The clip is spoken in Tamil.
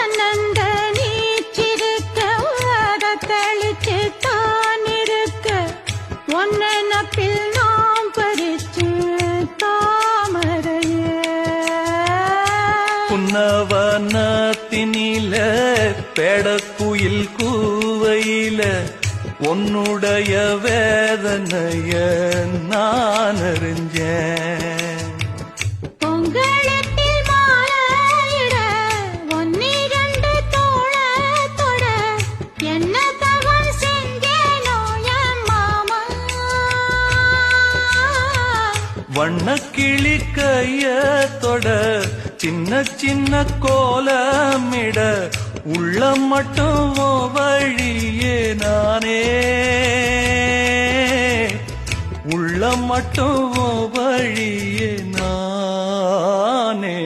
ஆனந்த நீச்சிருக்க அதை தெளிச்சு தான் இருக்க ஒன்னப்பில் நாம் பறிச்சு தாமரைய புன்னவனத்தினில பெடக்குயில் கூவையில உன்னுடைய வேதனைய நான் அறிஞ்சேன். பொங்கலத்தில் மாலையிட ஒன்னிரண்டு தோளத்தொட என்ன தவறு செஞ்சேனோ என் மாமா. வண்ணக்கிளி கையத்தொட சின்ன சின்ன கோலமிட உள்ளம் மட்டும் வழியே நானே உள்ளம் மட்டும் வழியே நானே.